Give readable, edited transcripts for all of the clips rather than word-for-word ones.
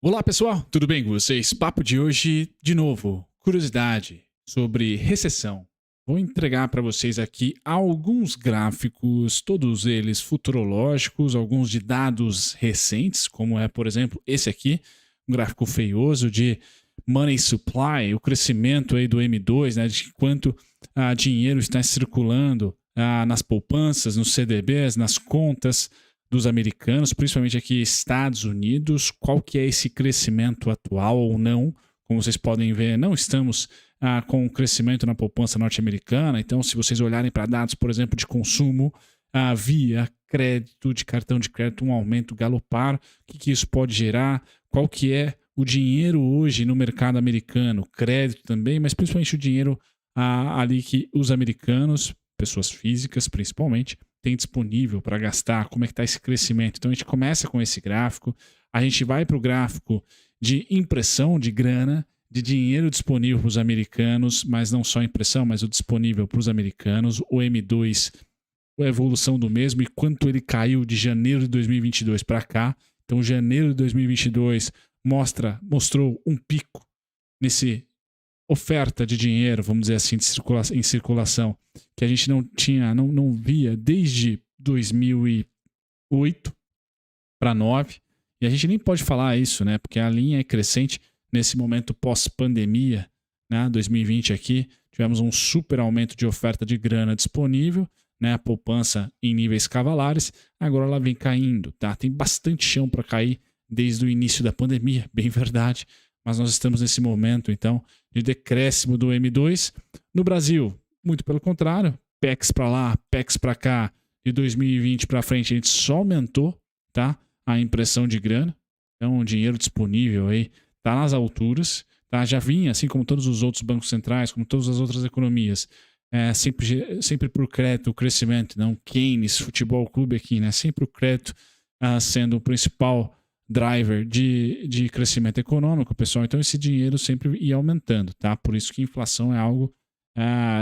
Olá pessoal, tudo bem com vocês? Papo de hoje, de novo, curiosidade sobre recessão. Vou entregar para vocês aqui alguns gráficos, todos eles futurológicos, alguns de dados recentes, como é, por exemplo, esse aqui, um gráfico feioso de money supply, o crescimento aí do M2, né, de quanto dinheiro está circulando nas poupanças, nos CDBs, nas contas dos americanos, principalmente aqui Estados Unidos, qual que é esse crescimento atual ou não. Como vocês podem ver, não estamos com crescimento na poupança norte-americana, então se vocês olharem para dados, por exemplo, de consumo via crédito, de cartão de crédito, um aumento galopar, o que isso pode gerar, qual que é o dinheiro hoje no mercado americano, crédito também, mas principalmente o dinheiro ali que os americanos, pessoas físicas principalmente, tem disponível para gastar, como é que está esse crescimento. Então a gente começa com esse gráfico, a gente vai para o gráfico de impressão de grana, de dinheiro disponível para os americanos, mas não só impressão, mas o disponível para os americanos, o M2, a evolução do mesmo e quanto ele caiu de janeiro de 2022 para cá. Então janeiro de 2022 mostrou um pico nesse oferta de dinheiro, vamos dizer assim, em circulação, que a gente não via desde 2008 para 2009, e a gente nem pode falar isso, né? Porque a linha é crescente nesse momento pós-pandemia, né? 2020 aqui, tivemos um super aumento de oferta de grana disponível, né? A poupança em níveis cavalares, agora ela vem caindo, tá? Tem bastante chão para cair desde o início da pandemia, bem verdade, mas nós estamos nesse momento, então, de decréscimo do M2. No Brasil, muito pelo contrário, PEX para lá, PEX para cá, de 2020 para frente, a gente só aumentou, tá? A impressão de grana, então o dinheiro disponível aí está nas alturas, tá? Já vinha, assim como todos os outros bancos centrais, como todas as outras economias, sempre por crédito, o crescimento, não Keynes, Futebol Clube aqui, né? Sempre o crédito sendo o principal driver de crescimento econômico, pessoal. Então esse dinheiro sempre ia aumentando, tá? Por isso que a inflação é algo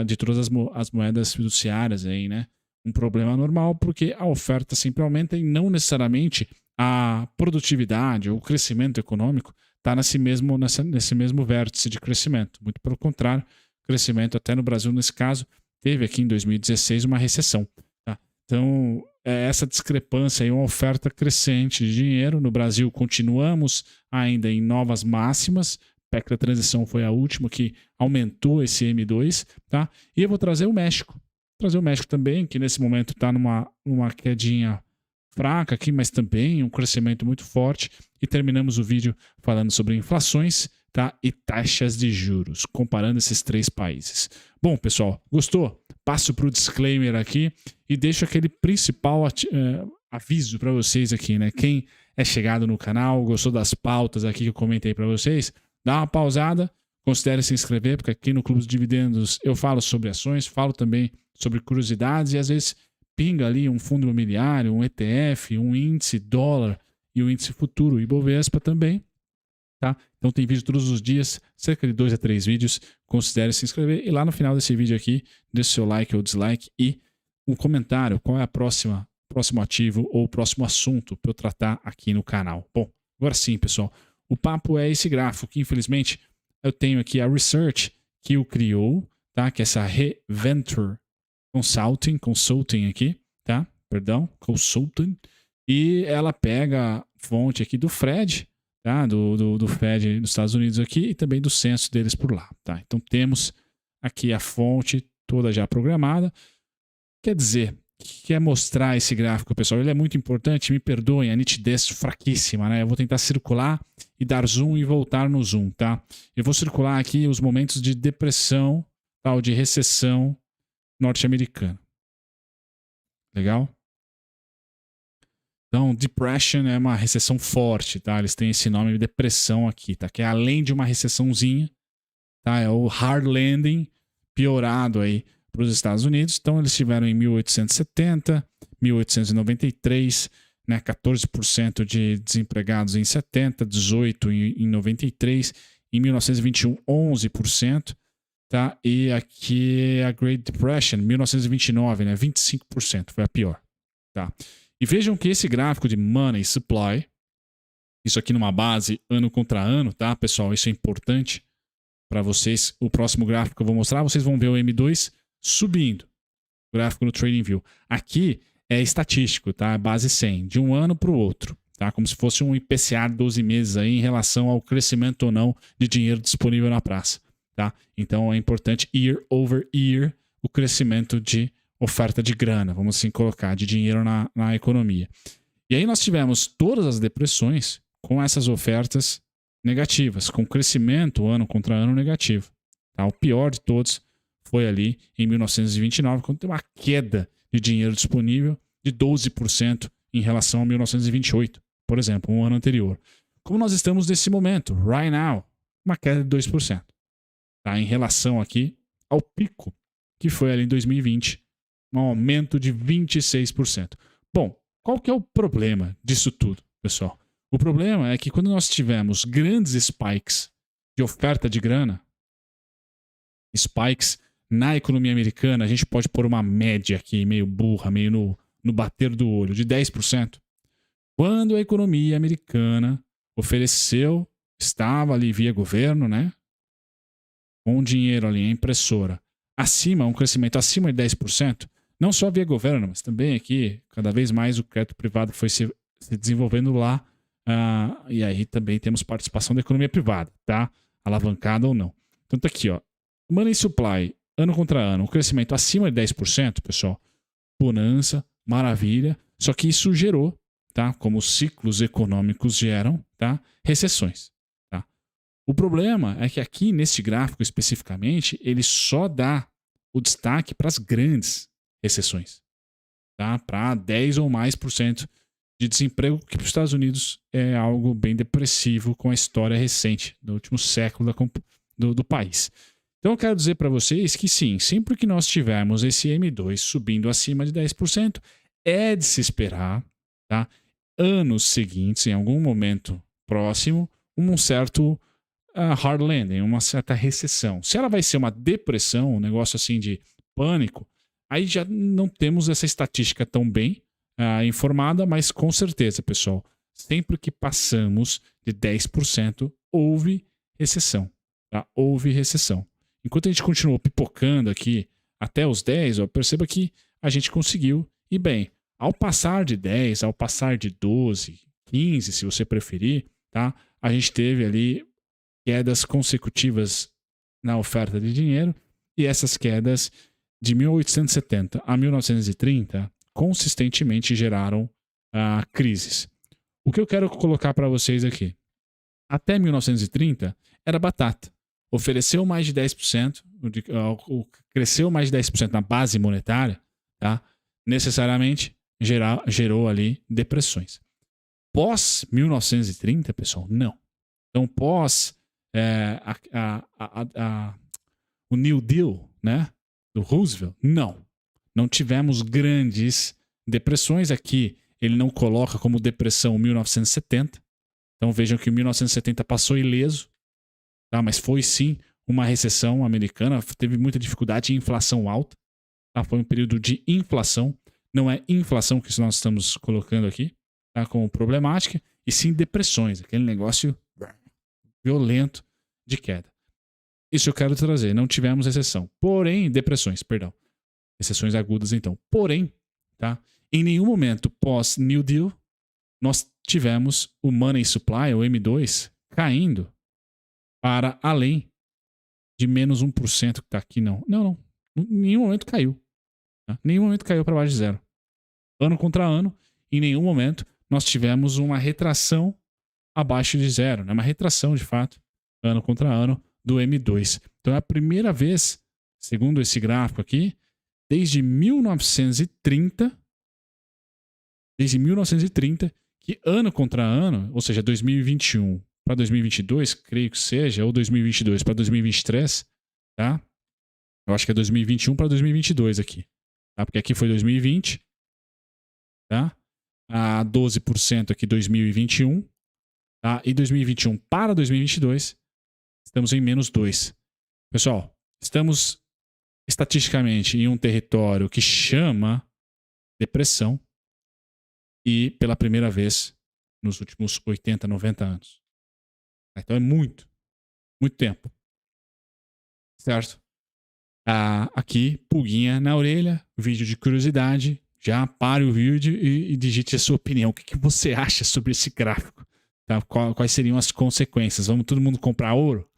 de todas as moedas fiduciárias aí, né? Um problema normal, porque a oferta sempre aumenta e não necessariamente a produtividade ou o crescimento econômico está nesse mesmo vértice de crescimento. Muito pelo contrário, crescimento até no Brasil, nesse caso, teve aqui em 2016 uma recessão. Tá? Então, essa discrepância e uma oferta crescente de dinheiro. No Brasil, continuamos ainda em novas máximas. PEC da transição foi a última que aumentou esse M2. Tá? E eu vou trazer o México. Trazer o México também, que nesse momento está numa quedinha fraca aqui, mas também um crescimento muito forte. E terminamos o vídeo falando sobre inflações, tá? E taxas de juros, comparando esses três países. Bom, pessoal, gostou? Passo para o disclaimer aqui e deixo aquele principal aviso para vocês aqui, né? Quem é chegado no canal, gostou das pautas aqui que eu comentei para vocês, dá uma pausada, considere se inscrever, porque aqui no Clube dos Dividendos eu falo sobre ações, falo também sobre curiosidades e às vezes pinga ali um fundo imobiliário, um ETF, um índice dólar e o índice futuro Ibovespa também. Tá? Então tem vídeo todos os dias, cerca de 2 a 3 vídeos. Considere se inscrever e lá no final desse vídeo aqui, deixe seu like ou dislike e um comentário, qual é a próximo ativo ou o próximo assunto para eu tratar aqui no canal. Bom, agora sim, pessoal, o papo é esse gráfico que infelizmente eu tenho aqui a Research que o criou, tá? Que é essa Reventure Consulting aqui, tá? Perdão, Consulting. E ela pega a fonte aqui do Fed, tá? Do Fed dos Estados Unidos aqui e também do censo deles por lá, tá? Então temos aqui a fonte toda já programada. Quer dizer, quer mostrar esse gráfico, pessoal, ele é muito importante, me perdoem, a nitidez fraquíssima, né? Eu vou tentar circular e dar zoom e voltar no zoom, tá? Eu vou circular aqui os momentos de depressão, tal, de recessão norte-americana. Legal? Então, depression é uma recessão forte, tá? Eles têm esse nome de depressão aqui, tá? Que é além de uma recessãozinha, tá? É o hard landing piorado aí para os Estados Unidos. Então, eles tiveram em 1870, 1893, né? 14% de desempregados em 70, 18% em 93, em 1921, 11%. Tá? E aqui a Great Depression, 1929, né? 25%, foi a pior. Tá? E vejam que esse gráfico de Money Supply, Isso aqui numa base ano contra ano, tá, pessoal? Isso é importante para vocês. O próximo gráfico que eu vou mostrar, vocês vão ver o M2 subindo. Gráfico no TradingView. Aqui é estatístico, tá? Base 100, de um ano para o outro, tá? Como se fosse um IPCA de 12 meses aí em relação ao crescimento ou não de dinheiro disponível na praça, tá? Então é importante year over year o crescimento de oferta de grana, vamos assim colocar, de dinheiro na economia. E aí nós tivemos todas as depressões com essas ofertas negativas, com crescimento ano contra ano negativo, tá? O pior de todos foi ali em 1929, quando tem uma queda de dinheiro disponível de 12% em relação a 1928, por exemplo, um ano anterior. Como nós estamos nesse momento, right now, uma queda de 2%, tá? Em relação aqui ao pico que foi ali em 2020, um aumento de 26%. Bom, qual que é o problema disso tudo, pessoal? O problema é que quando nós tivemos grandes spikes de oferta de grana, spikes na economia americana, a gente pode pôr uma média aqui, meio burra, meio no bater do olho, de 10%. Quando a economia americana ofereceu, estava ali via governo, né? Com dinheiro ali, a impressora, um crescimento acima de 10%, não só via governo, mas também aqui, cada vez mais o crédito privado foi se desenvolvendo lá, e aí também temos participação da economia privada, tá? Alavancada ou não. Então tá aqui, ó. Money supply, ano contra ano, um crescimento acima de 10%, pessoal. Bonança, maravilha. Só que isso gerou, tá? Como os ciclos econômicos geram, tá? Recessões, tá? O problema é que aqui, neste gráfico especificamente, ele só dá o destaque para as grandes recessões, tá? Para 10 ou mais por cento de desemprego, que para os Estados Unidos é algo bem depressivo com a história recente, do último século do país. Então eu quero dizer para vocês que sim, sempre que nós tivermos esse M2 subindo acima de 10%, é de se esperar, tá? Anos seguintes, em algum momento próximo, um certo hard landing, uma certa recessão. Se ela vai ser uma depressão, um negócio assim de pânico, aí já não temos essa estatística tão bem informada, mas com certeza, pessoal, sempre que passamos de 10%, houve recessão, tá? Houve recessão. Enquanto a gente continuou pipocando aqui até os 10, ó, perceba que a gente conseguiu ir bem. Ao passar de 10, ao passar de 12, 15, se você preferir, tá? A gente teve ali quedas consecutivas na oferta de dinheiro, e essas quedas de 1870 a 1930 consistentemente geraram crises. O que eu quero colocar para vocês aqui? Até 1930 era batata. Ofereceu mais de 10%, cresceu mais de 10% na base monetária, tá? Necessariamente gerou ali depressões. Pós 1930, pessoal, não. Então, pós o New Deal, né, do Roosevelt, não. Não tivemos grandes depressões. Aqui ele não coloca como depressão 1970. Então vejam que 1970 passou ileso, tá? Mas foi sim uma recessão americana, teve muita dificuldade em inflação alta, tá? Foi um período de inflação, não é inflação que nós estamos colocando aqui, tá? Como problemática, e sim depressões, aquele negócio violento de queda. Isso eu quero trazer, não tivemos recessão, porém, depressões, perdão, recessões agudas então, porém, tá? Em nenhum momento pós New Deal, nós tivemos o Money Supply, o M2, caindo para além de menos 1% que está aqui, não. Não. Em nenhum momento caiu. Tá? Nenhum momento caiu para baixo de zero. Ano contra ano, em nenhum momento nós tivemos uma retração abaixo de zero. Né? Uma retração, de fato, ano contra ano, do M2. Então é a primeira vez, segundo esse gráfico aqui, desde 1930, que ano contra ano, ou seja, 2021 para 2022, creio que seja, ou 2022 para 2023, tá? Eu acho que é 2021 para 2022 aqui, tá? Porque aqui foi 2020, tá? 12% aqui 2021, tá? E 2021 para 2022, estamos em menos 2. Pessoal, estamos estatisticamente em um território que chama depressão, e pela primeira vez nos últimos 80, 90 anos. Então é muito, muito tempo. Certo? Aqui, pulguinha na orelha, vídeo de curiosidade. Já pare o vídeo e digite a sua opinião. O que você acha sobre esse gráfico? Tá? Quais seriam as consequências? Vamos todo mundo comprar ouro?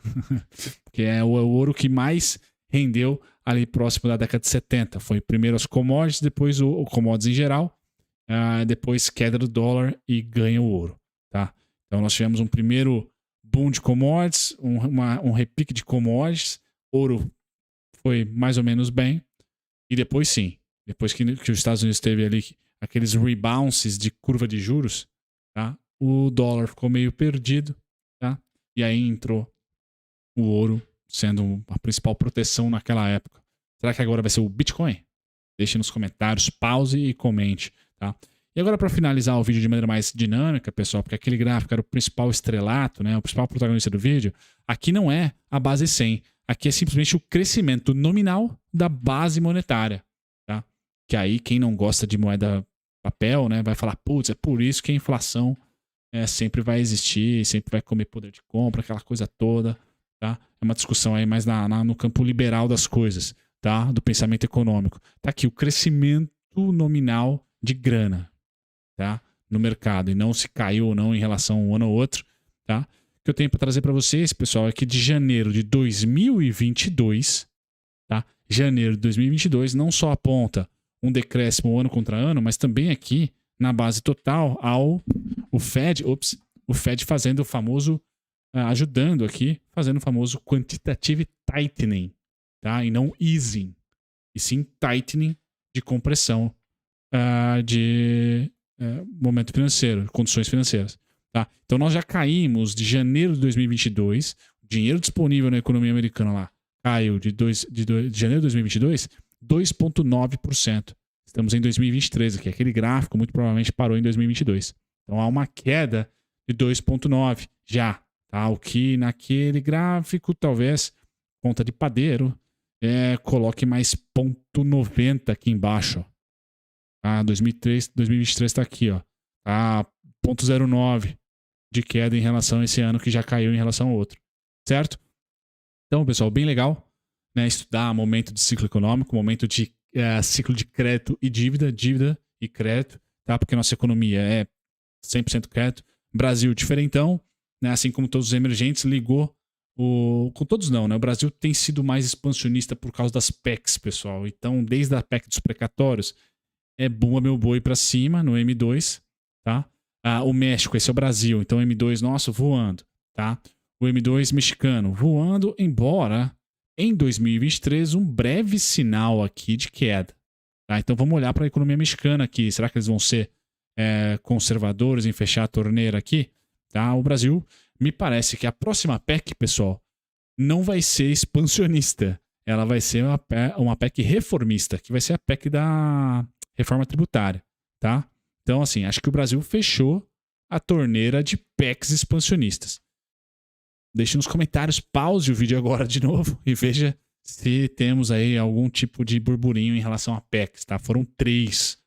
Porque é o ouro que mais rendeu ali próximo da década de 70. Foi primeiro as commodities, depois o commodities em geral, depois queda do dólar e ganha o ouro. Tá? Então nós tivemos um primeiro boom de commodities, um repique de commodities, ouro foi mais ou menos bem, e depois sim, depois que os Estados Unidos teve ali aqueles rebounces de curva de juros, tá? O dólar ficou meio perdido, tá? E aí entrou o ouro sendo a principal proteção naquela época. Será que agora vai ser o Bitcoin? Deixe nos comentários, pause e comente, tá? E agora, para finalizar o vídeo de maneira mais dinâmica, pessoal, porque aquele gráfico era o principal estrelato, né? O principal protagonista do vídeo, aqui não é a base 100. Aqui é simplesmente o crescimento nominal da base monetária, tá? Que aí quem não gosta de moeda papel, né, vai falar, putz, é por isso que a inflação sempre vai existir, sempre vai comer poder de compra, aquela coisa toda, tá? É uma discussão aí mais no campo liberal das coisas, tá? Do pensamento econômico. Tá aqui o crescimento nominal de grana, tá? No mercado, e não se caiu ou não em relação a um ano ou outro, tá? Que eu tenho para trazer para vocês, pessoal, é que de janeiro de 2022, tá? Janeiro de 2022 não só aponta um decréscimo ano contra ano, mas também aqui na base total o Fed fazendo o famoso, ajudando aqui, fazendo o famoso quantitative tightening, tá? E não easing, e sim tightening de compressão de momento financeiro, condições financeiras. Tá? Então nós já caímos de janeiro de 2022, o dinheiro disponível na economia americana lá caiu de janeiro de 2022, 2,9%. Estamos em 2023 aqui, aquele gráfico muito provavelmente parou em 2022. Então há uma queda de 2,9% já. Tá? O que naquele gráfico, talvez, conta de padeiro, coloque mais 0,90 aqui embaixo. Tá? 2023 está aqui, ó. Tá 0,09 de queda em relação a esse ano que já caiu em relação ao outro, certo? Então, pessoal, bem legal, né, estudar momento de ciclo econômico, momento de ciclo de crédito e dívida e crédito, tá? Porque nossa economia é 100% crédito. Brasil diferentão, né? Assim como todos os emergentes, ligou com todos não, né? O Brasil tem sido mais expansionista por causa das PECs, pessoal. Então, desde a PEC dos precatórios, é bumba meu boi para cima no M2, tá? O México, esse é o Brasil, então o M2 nosso voando, tá? O M2 mexicano voando, embora em 2023 um breve sinal aqui de queda, tá? Então vamos olhar para a economia mexicana aqui, será que eles vão ser conservadores em fechar a torneira aqui? Tá? O Brasil, me parece que a próxima PEC, pessoal, não vai ser expansionista, ela vai ser uma PEC reformista, que vai ser a PEC da reforma tributária, tá? Então, assim, acho que o Brasil fechou a torneira de PECs expansionistas. Deixe nos comentários, pause o vídeo agora de novo e veja se temos aí algum tipo de burburinho em relação a PECs, tá? Foram 3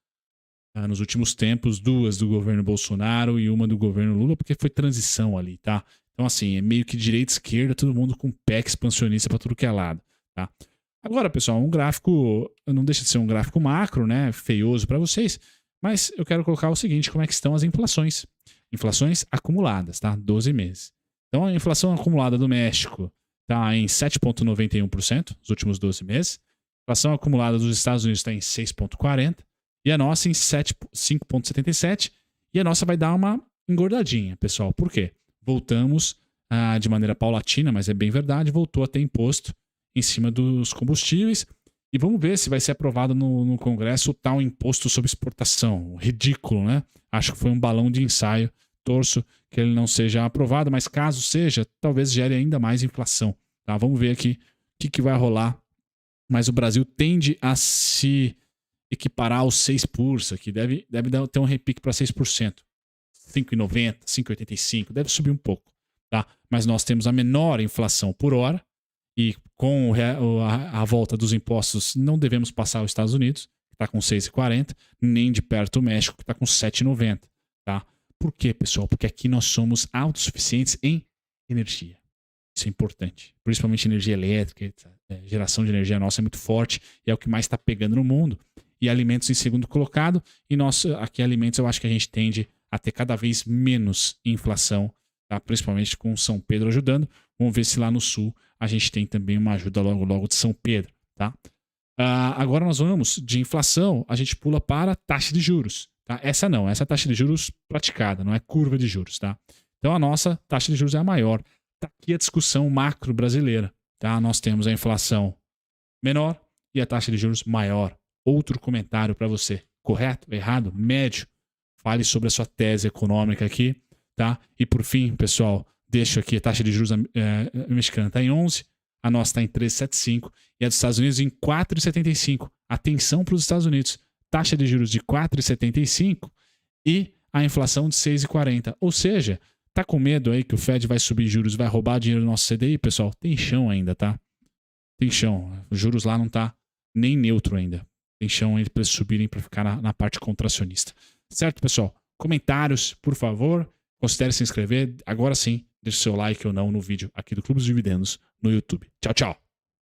nos últimos tempos, 2 do governo Bolsonaro e uma do governo Lula, porque foi transição ali, tá? Então, assim, é meio que direita e esquerda, todo mundo com PEC expansionista para tudo que é lado, tá? Agora, pessoal, um gráfico, não deixa de ser um gráfico macro, né? Feioso para vocês, mas eu quero colocar o seguinte, como é que estão as inflações? Inflações acumuladas, tá? 12 meses. Então, a inflação acumulada do México está em 7,91% nos últimos 12 meses. A inflação acumulada dos Estados Unidos está em 6,40%. E a nossa em 5,77%. E a nossa vai dar uma engordadinha, pessoal. Por quê? Voltamos de maneira paulatina, mas é bem verdade, voltou a ter imposto em cima dos combustíveis. E vamos ver se vai ser aprovado no Congresso o tal imposto sobre exportação. Ridículo, né? Acho que foi um balão de ensaio. Torço que ele não seja aprovado, mas caso seja, talvez gere ainda mais inflação. Tá? Vamos ver aqui o que vai rolar. Mas o Brasil tende a se equiparar aos 6%, aqui deve ter um repique para 6%. 5,90, 5,85, deve subir um pouco. Tá? Mas nós temos a menor inflação por hora e com a volta dos impostos não devemos passar os Estados Unidos, que está com 6,40, nem de perto o México, que está com 7,90. Tá? Por quê, pessoal? Porque aqui nós somos autossuficientes em energia. Isso é importante. Principalmente energia elétrica, geração de energia nossa é muito forte e é o que mais está pegando no mundo. E alimentos em segundo colocado. E nós, aqui alimentos, eu acho que a gente tende a ter cada vez menos inflação, tá? Principalmente com São Pedro ajudando. Vamos ver se lá no sul a gente tem também uma ajuda logo de São Pedro, tá? Agora nós vamos de inflação, a gente pula para taxa de juros, tá? Essa não, essa taxa de juros praticada, não é curva de juros, tá? Então a nossa taxa de juros é a maior. Tá aqui a discussão macro brasileira, tá? Nós temos a inflação menor e a taxa de juros maior. Outro comentário para você, correto, errado, médio? Fale sobre a sua tese econômica aqui, tá? E por fim, pessoal, deixo aqui a taxa de juros mexicana está em 11, a nossa está em 3,75 e a dos Estados Unidos em 4,75. Atenção para os Estados Unidos, taxa de juros de 4,75 e a inflação de 6,40. Ou seja, tá com medo aí que o Fed vai subir juros, vai roubar dinheiro do nosso CDI, pessoal? Tem chão ainda, tá? Tem chão. Os juros lá não tá nem neutro ainda. Tem chão ainda para eles subirem para ficar na parte contracionista. Certo, pessoal? Comentários, por favor. Considere se inscrever. Agora sim, deixe seu like ou não no vídeo aqui do Clube dos Dividendos no YouTube. Tchau, tchau.